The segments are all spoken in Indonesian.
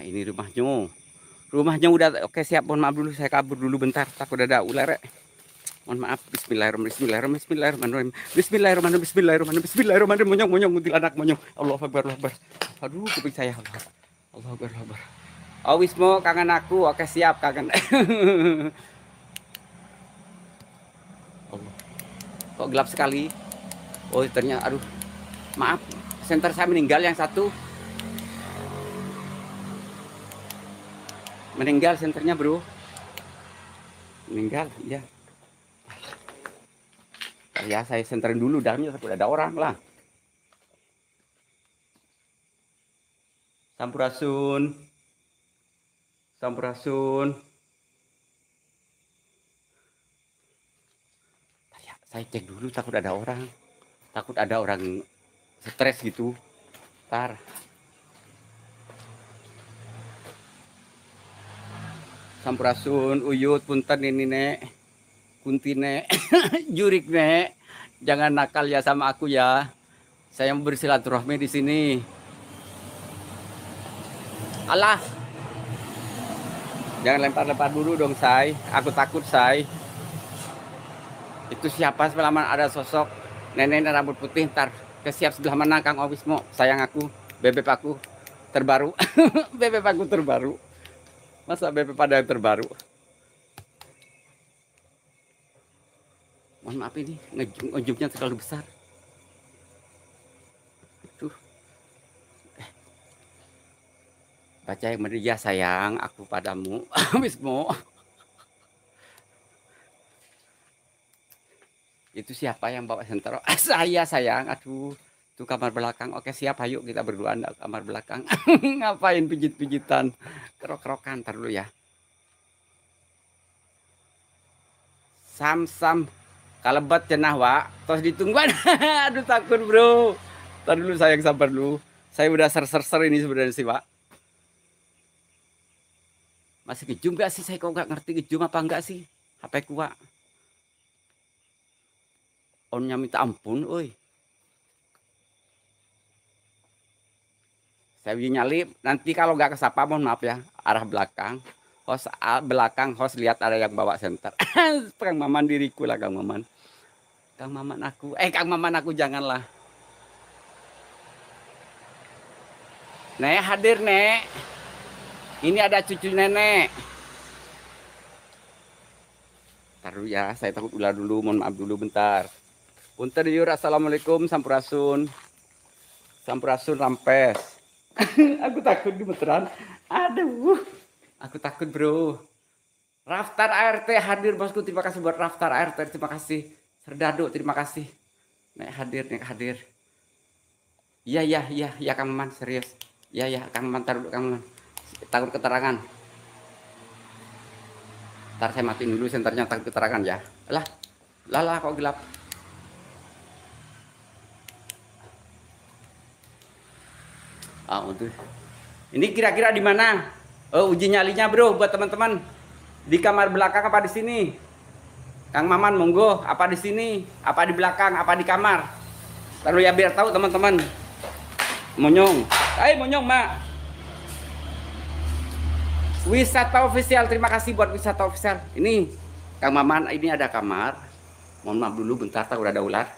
Nah, ini rumahnya. Rumahnya udah oke, siap. Mohon maaf dulu, saya kabur dulu bentar. Takut ada ular. Mohon maaf. Bismillahirrahmanirrahim. Bismillahirrahmanirrahim. Bismillahirrahmanirrahim. Bismillahirrahmanirrahim. Bismillahirrahmanirrahim. Monyong, monyong, kuntilanak, monyong. Allahu Akbar, Allahu Akbar. Aduh, kuping saya. Allahu Akbar, Allahu Akbar. Oh, Wismo, kangen aku. Oke, siap, kangen. Allah. Kok gelap sekali? Oh, ternyata, aduh. Maaf, senter saya meninggal yang satu. Meninggal senternya, bro. Meninggal, ya. Ya, saya senterin dulu, dalamnya takut ada orang lah. Sampurasun. Sampurasun. Ya, saya cek dulu, takut ada orang. Takut ada orang stres gitu. Ntar. Sampurasun, uyut, punten ini, Nek. Kunti, Nek. Jurik, Nek. Jangan nakal ya sama aku ya. Saya mau bersilaturahmi di sini. Alah. Jangan lempar-lempar dulu dong, Say. Aku takut, Say. Itu siapa sebelah mana ada sosok nenek rambut putih, ntar kesiap sebelah mana Kang Owismo. Sayang aku, bebek aku terbaru. Bebek aku terbaru. Masa bebek pada yang terbaru? Mohon maaf ini, ngejumnya terlalu besar. Tuh. Baca yang benar, ya sayang, aku padamu. Wismo. Itu siapa yang bawa sentero? Saya sayang, aduh. Itu kamar belakang. Oke, siap, ayo kita berdua anda kamar belakang. Ngapain pijit-pijitan? Kerok-kerokan, ntar dulu ya. Sam-sam. Kalebat cenah, Wak. Tos ditungguan. Aduh, takut, bro. Ntar dulu sayang, sabar dulu. Saya udah ser-ser ini sebenarnya sih, Wak. Masih ngejum gak sih? Saya kok gak ngerti ngejum apa enggak sih? HP ku, Wak. Onnya minta ampun, oi. Saya uji nyalip. Nanti kalau nggak kesapa, mohon maaf ya. Arah belakang. Host belakang, host lihat ada yang bawa senter. Kang Maman diriku lah, Kang Maman. Kang Maman aku. Kang Maman aku janganlah. Nek, hadir, Nek. Ini ada cucu nenek. Ntar dulu ya, saya takut ular dulu. Mohon maaf dulu bentar. Punten yur, assalamualaikum, sampurasun. Sampurasun rampes. Aku takut gemeteran. Aduh, aku takut, bro. Raftar ART hadir, bosku. Terima kasih buat Raftar ART. Terima kasih. Serdado, terima kasih. Nek hadir, Nek hadir. Iya, iya, iya, iya, Kang Maman, serius. Iya, iya, Kang Maman, taruh dulu, Kang Maman. Takut keterangan. Ntar saya matiin dulu senternya, takut keterangan ya. Lah, kok gelap. Untuk ini kira-kira di mana? Oh, uji nyalinya, bro, buat teman-teman. Di kamar belakang apa di sini? Kang Maman, monggo. Apa di sini? Apa di belakang? Apa di kamar? Lalu ya biar tahu teman-teman. Monyong. Monyong, Mak. Wisata official, terima kasih buat wisata official. Ini Kang Maman, ini ada kamar. Mohon maaf dulu, bentar, takut ada ular.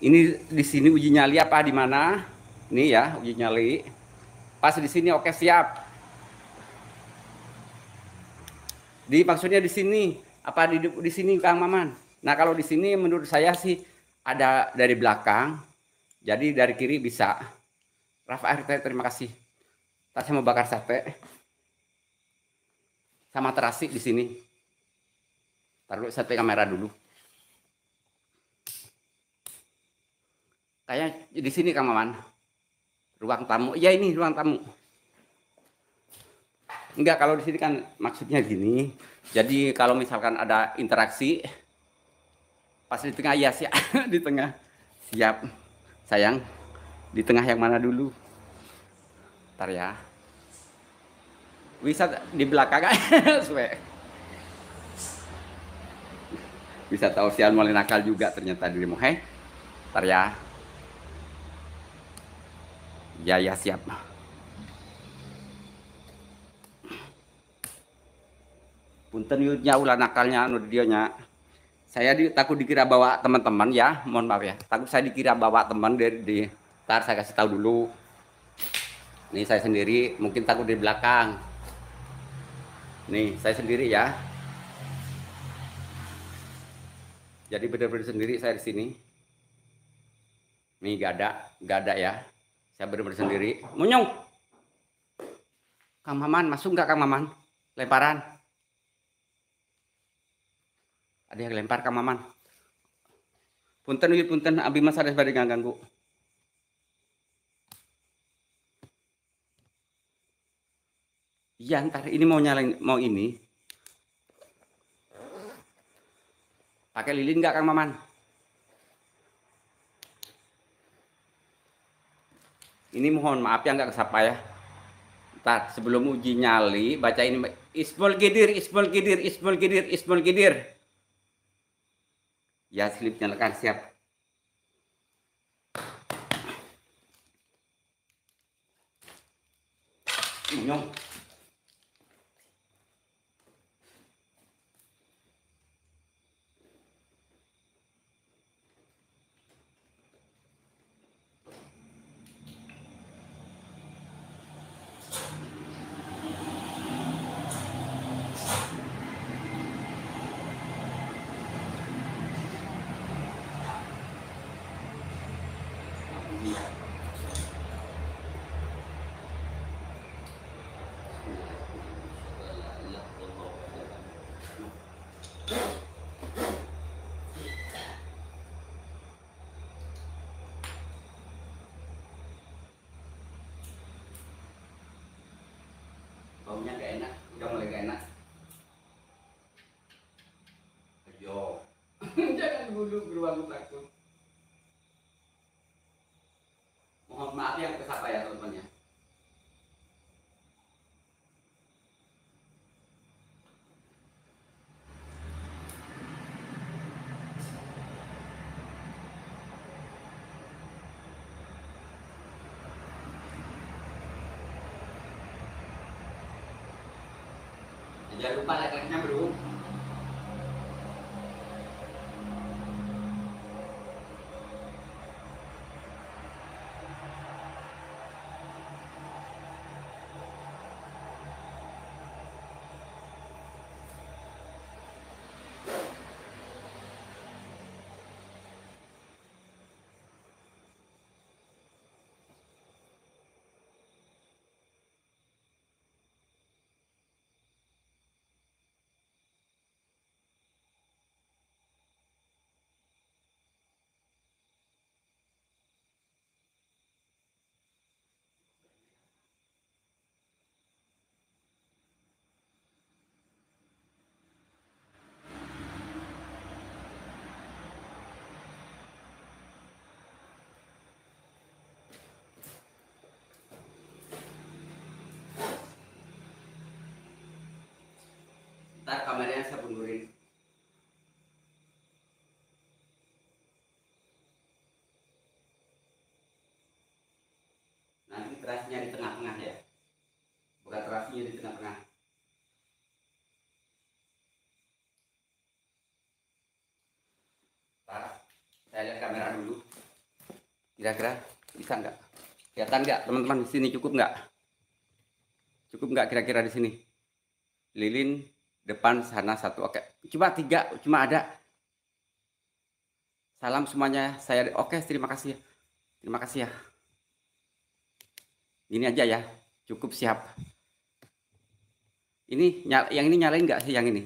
Ini di sini uji nyali apa di mana? Ini ya, uji nyali. Pas di sini, oke, siap. Maksudnya di sini, apa di sini, Kang Maman? Nah, kalau di sini menurut saya sih ada dari belakang. Jadi dari kiri bisa. Rafa RT, terima kasih. Tadi saya mau bakar sate. Sama terasi di sini. Taruh sate kamera dulu. Kayak di sini, Kang Maman. Ruang tamu. Ya, ini ruang tamu. Enggak, kalau di sini kan maksudnya gini. Jadi kalau misalkan ada interaksi pas di tengah, ya siap. Di tengah. Siap. Sayang, di tengah yang mana dulu? Ntar ya. Bisa di belakang. Bisa tahu sian mulai nakal juga ternyata dirimu. Ntar ya. Ya, siap. Punten yutnya ulah nakalnya anu dionya. Saya takut dikira bawa teman-teman ya, mohon maaf ya. Takut saya dikira bawa teman dari ntar saya kasih tahu dulu. Nih saya sendiri, mungkin takut di belakang. Nih saya sendiri ya. Jadi benar-benar sendiri saya di sini. Nih gak ada ya. Saya benar-benar sendiri. Munyung. Kang Maman, masuk nggak Kang Maman? Lemparan. Ada yang lempar Kang Maman. Punten, punten, abi mas ada sebagai ganggu. Iya, ntar ini mau nyalain, mau ini. Pakai lilin nggak Kang Maman? Ini mohon maaf ya nggak kesapa ya. Ntar sebelum uji nyali, baca ini. Ismul Gidir, Ismul Gidir, Ismul Gidir, Ismul Gidir. Ya, slip nyalakan, siap. Nyong. Baunya gak enak, udah mulai gak enak. Ayo. Jangan dulu beruang takut. Mohon maaf yang kesapa ya teman-teman ya. Jangan lupa like-nya bro. Ntar kameranya saya mundurin. Nanti terasnya di tengah-tengah ya. Bukan terasnya di tengah-tengah. Ntar saya lihat kamera dulu. Kira-kira bisa nggak? Kelihatan nggak teman-teman di sini cukup nggak? Cukup nggak kira-kira di sini? Lilin depan sana satu, oke. Cuma 3, cuma ada. Salam semuanya, saya oke. Terima kasih, terima kasih ya. Ini aja ya, cukup siap. Ini yang ini nyalain nggak sih yang ini?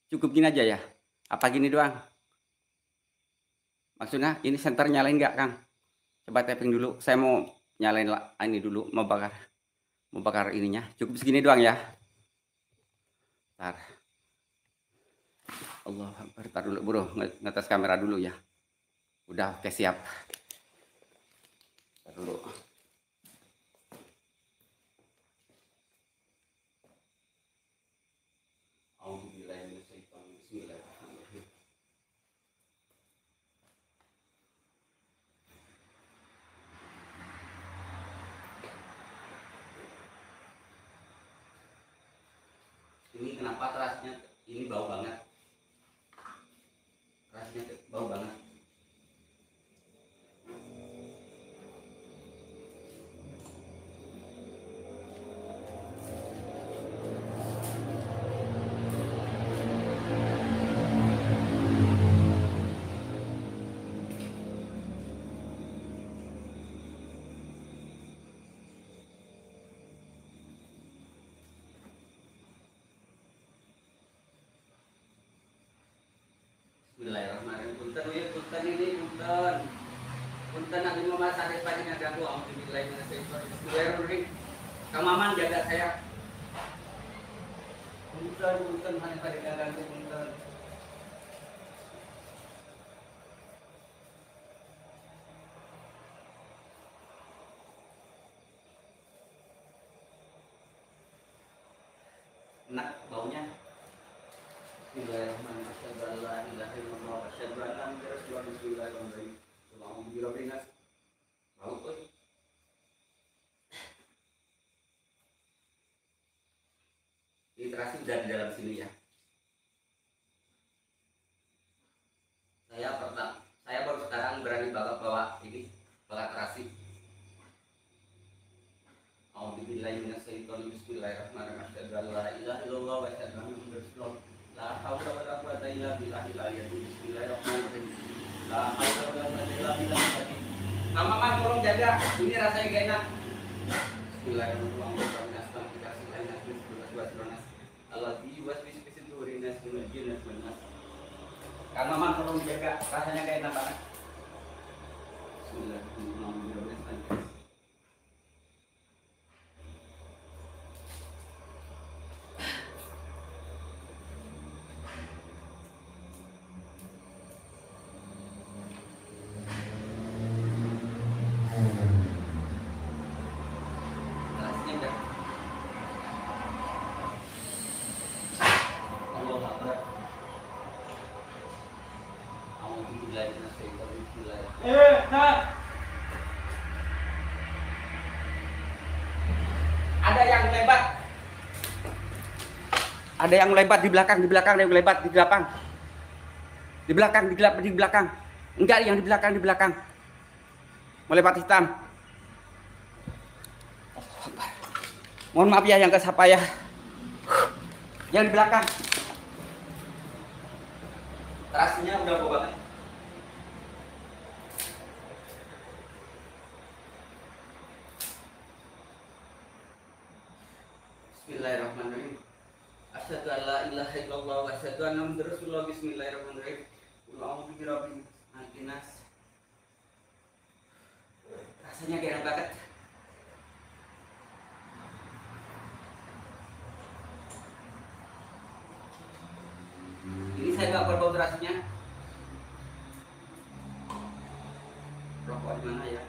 Cukup gini aja ya? Apa gini doang? Maksudnya ini senter nyalain nggak Kang? Coba tapping dulu. Saya mau nyalain ini dulu, mau bakar ininya. Cukup segini doang ya. Ntar. Allah, ntar dulu bro, ngetes kamera dulu ya. Udah oke siap. Ntar dulu. Ini kenapa kenapa terasnya ini bau banget. Terasnya bau banget. Bismillahirrahmanirrahim. Punten ya, punten ini punten. Punten nanti mama sakit pagi ada aku amat Bismillahirrahmanirrahim. Kang Maman jaga saya. Punten hanya pada ganggu punten. Enak baunya. Bismillahirrahmanirrahim. Bismillahirrahmanirrahim. Bau tuh. Ini terasi udah di dalam sini ya. Saya baru sekarang berani bawa ini, bawa terasi. Bismillahirrahmanirrahim. Asyhadu an la ilaha illallah wa asyhadu anna Muhammadar Rasulullah. La haula wa la quwwata illa billahil aliyyil azim. Bismillahirrahmanirrahim. La haula wa la quwwata illa billah. Mama tolong jaga, ini rasanya gak enak. Bismillahirrahmanirrahim. Kang Maman tolong jaga, rasanya gak enak banget. Bismillahirrahmanirrahim. Ada yang lebat. Ada yang lebat di belakang, ada yang lebat di belakang. Di belakang. Enggak, yang di belakang. Melebat hitam. Mohon maaf ya yang kesapa ya. Yang di belakang. Terasinya udah bau banget. Bismillahirrahmanirrahim. Asyhadu an la ilaha illallah wa asyhadu anna Muhammadar Rasulullah. Bismillahirrahmanirrahim. Qul a'udzu birabbil nas. Rasanya gak enak banget. Ini saya gak bau terasinya. Rokok di mana ya?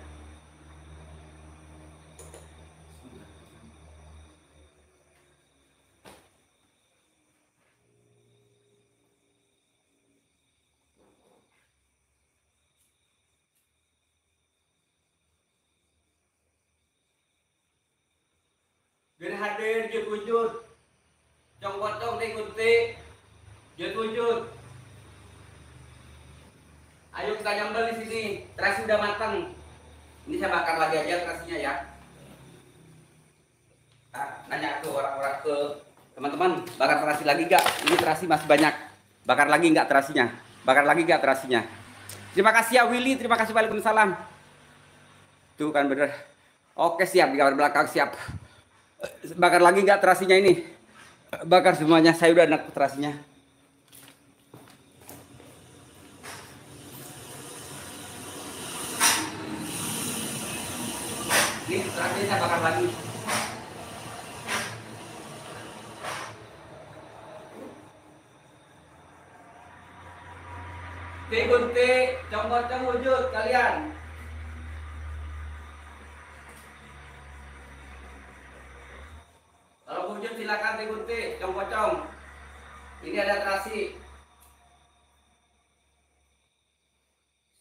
Biar hadir dia wujud. Jong potong diikuti. Dia wujud. Ayo kita nyambel di sini. Terasi udah matang. Ini saya bakar lagi aja terasinya ya. Nah, nanya ke orang-orang, ke teman-teman, bakar terasi lagi gak? Ini terasi masih banyak. Bakar lagi nggak terasinya? Terima kasih ya Willy. Terima kasih, waalaikumsalam. Tuh kan bener. Oke, siap di kamar belakang, siap. Bakar lagi nggak terasinya ini? Bakar semuanya, saya udah enak terasinya. Ini terasinya saya bakar lagi. Gunti, cong-cong wujud kalian. Kalau wujud silakan digunting, cong-cong. Ini ada terasi.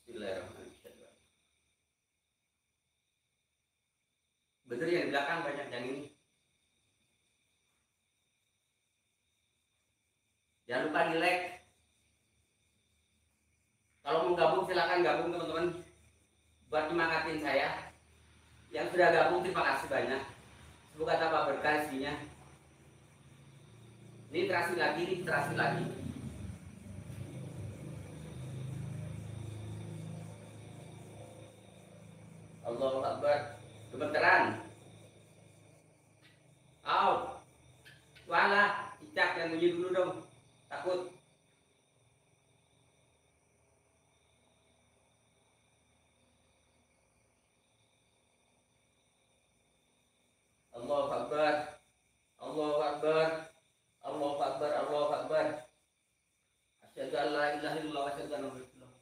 Bismillahirrahmanirrahim. Bener yang di belakang banyak yang ini. silahkan gabung teman-teman buat nyemangatin saya. Yang sudah gabung terima kasih banyak. Semoga tambah berkah isinya. Ini terasi lagi, ini terasi lagi. Allahu Akbar. Gemeteran. Au. Walah, cicak yang bunyi dulu dong. Takut. Allahu Akbar. Allahu Akbar. Allahu Akbar. Allahu Akbar. Asyhadu an la ilaha illallah wa asyhadu anna Muhammadan rasulullah.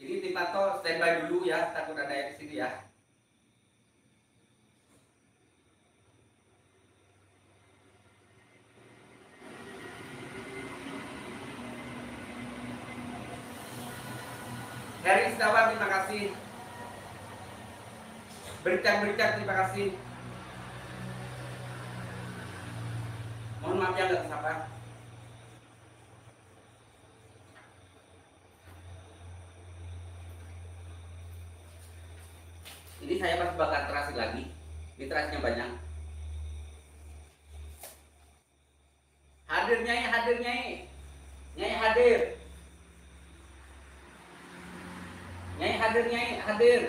Ini tim Pato standby dulu ya, takut ada yang kesini ya. Dari Istawa terima kasih. Berita-berita terima kasih. Mohon maaf ya nggak kesapa. Ini saya masih bakar terasi lagi. Ini terasinya banyak. Hadir Nyai, hadir Nyai. Nyai hadir. Nyai hadir, Nyai hadir.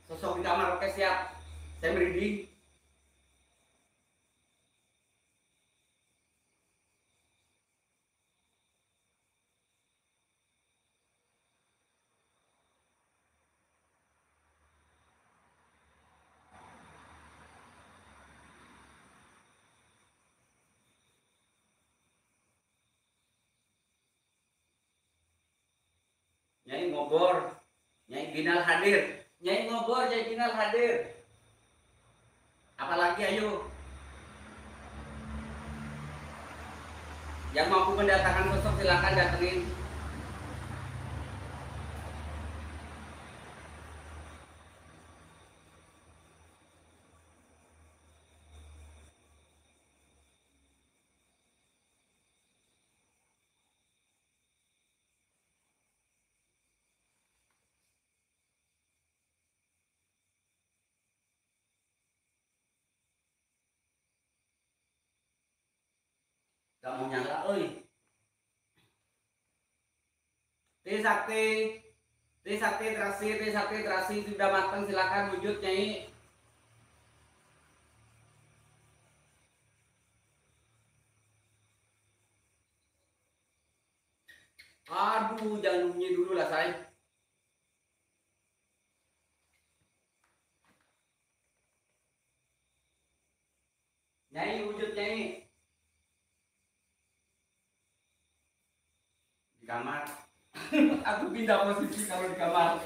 Sosok di kamar, oke siap. Saya merinding. Nyai ngobor, Nyai Ginal hadir. Nyai ngobor, Nyai Ginal hadir. Apalagi ayo. Yang mampu mendatangkan sosok silakan datengin. Gak mau nyala, oi. Trisakti, Trisakti terasi, Trisakti terasi sudah matang, silakan wujud Nyai. Aduh, jangan bunyi dulu lah saya. Nyai wujud Nyai. Di kamar. Aku pindah posisi kalau di kamar.